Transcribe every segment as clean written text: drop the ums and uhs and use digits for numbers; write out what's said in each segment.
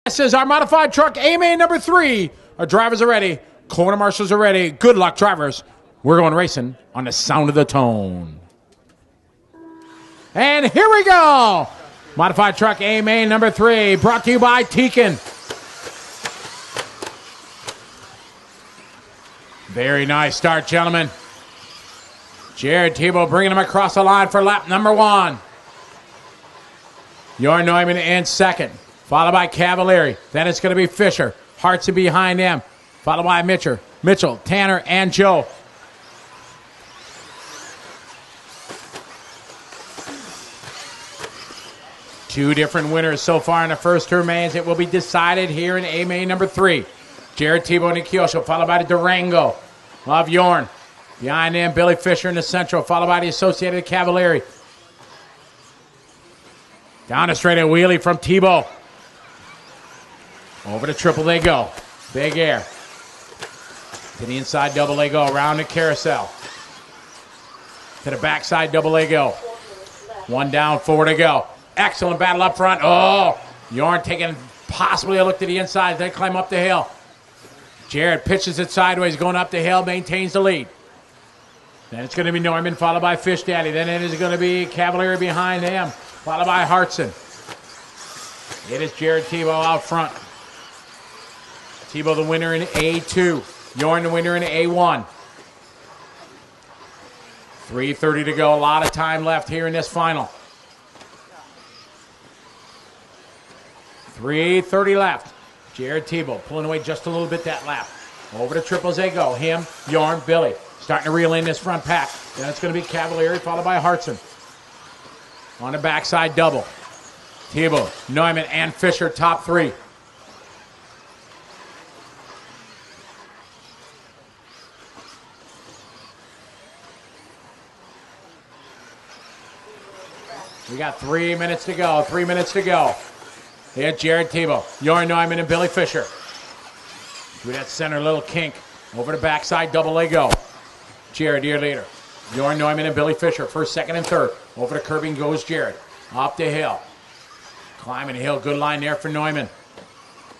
This is our modified truck A-Main number 3. Our drivers are ready. Corner marshals are ready. Good luck, drivers. We're going racing on the sound of the tone. And here we go. Modified truck A-Main number 3, brought to you by Tekin. Very nice start, gentlemen. Jared Tebow bringing him across the line for lap number 1. Jorn Neumann in second, followed by Cavalieri. Then it's going to be Fisher. Hartson behind him, followed by Mitchell, Tanner, and Joe. Two different winners so far in the first two mains. It will be decided here in A-Main number 3. Jared Tebow and Kyosho, followed by the Durango of Jorn. Behind him, Billy Fisher in the central, followed by the Associated Cavalieri. Down a straight a wheelie from Tebow. Over to triple they go. Big air. To the inside double they go. Around the carousel. To the backside double they go. One down, 4 to go. Excellent battle up front. Oh, Jorn taking possibly a look to the inside. Then climb up the hill. Jared pitches it sideways, going up the hill, maintains the lead. Then it's going to be Neumann, followed by Fish Daddy. Then it is going to be Cavalieri behind him, followed by Hartson. It is Jared Tebow out front. Tebow the winner in A2. Jorn the winner in A1. 3:30 to go. A lot of time left here in this final. 3:30 left. Jared Tebow pulling away just a little bit that lap. Over to triples they go. Him, Jorn, Billy. Starting to reel in this front pack. Then it's going to be Cavalieri, followed by Hartson. On the backside double. Tebow, Neumann, and Fisher, top 3. We got 3 minutes to go. 3 minutes to go. Here's Jared Tebow, Jorn Neumann, and Billy Fisher. Through that center little kink. Over the backside double they go. Jared, your leader. Jorn Neumann and Billy Fisher, first, second, and third. Over the curbing goes Jared. Up the hill. Climbing the hill. Good line there for Neumann.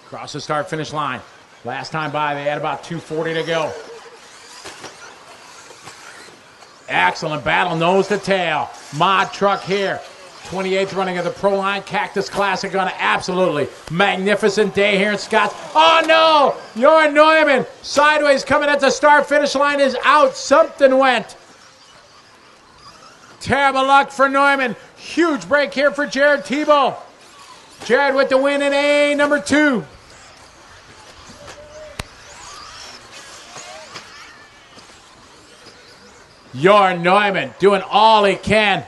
Across the start-finish line. Last time by, they had about 2:40 to go. Excellent battle, nose to tail. Mod truck here. 28th running of the Pro Line Cactus Classic on an absolutely magnificent day here in Scotts. Oh no! Jorn Neumann sideways coming at the start-finish line is out. Something went. Terrible luck for Neumann. Huge break here for Jared Tebow. Jared with the win in A number 2. Jorn Neumann doing all he can.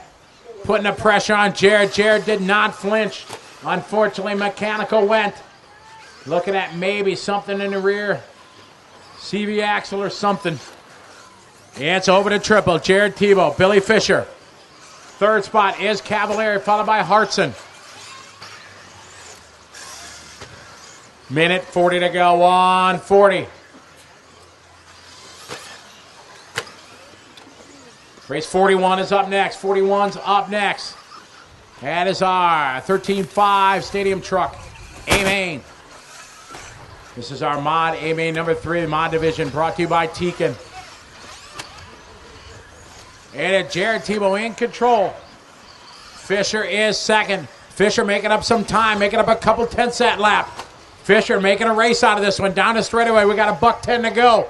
Putting the pressure on Jared. Jared did not flinch. Unfortunately, mechanical went. Looking at maybe something in the rear. CV axle or something. Yeah, it's over to triple. Jared Tebow, Billy Fisher. Third spot is Cavalieri, followed by Hartson. Minute 40 to go. 1:40. Race 41 is up next. 41's up next. That is our 13.5 Stadium Truck A-Main. This is our Mod A-Main number 3, Mod Division, brought to you by Tekin. And Jared Tebow in control. Fisher is second. Fisher making up some time, making up a couple tenths that lap. Fisher making a race out of this one. Down the straightaway, we got a $1:10 to go.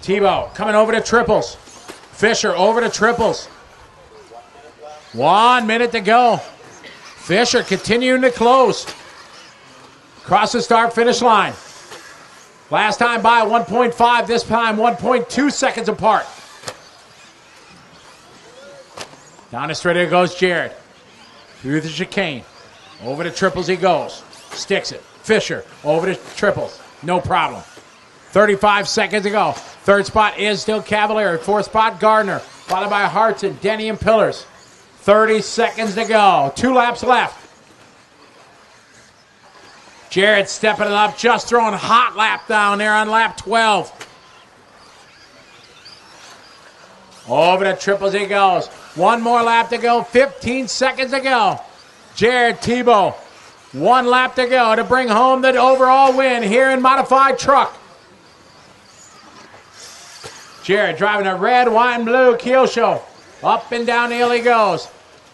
Tebow coming over to triples. Fisher over to triples. 1 minute to go. Fisher continuing to close. Across the start-finish line. Last time by 1.5, this time 1.2 seconds apart. Down the straightaway goes Jared. Through the chicane. Over to triples he goes. Sticks it. Fisher over to triples. No problem. 35 seconds to go. Third spot is still Cavalieri. Fourth spot, Gardner. Followed by Hartson, Denny, and Pillars. 30 seconds to go. 2 laps left. Jared stepping it up, just throwing a hot lap down there on lap 12. Over to triples he goes. One more lap to go. 15 seconds to go. Jared Tebow 1 lap to go to bring home the overall win here in Modified Truck. Jared driving a red, white, and blue Kyosho. Up and down the hill he goes.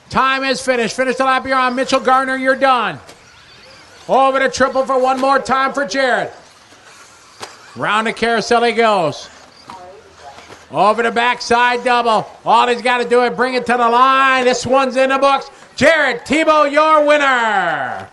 Time is finished. Finish the lap you're on. Mitchell Gardner, you're done. Over to triple for one more time for Jared. Round the carousel he goes. Over the backside double. All he's got to do is bring it to the line. This one's in the books. Jared Tebow, your winner.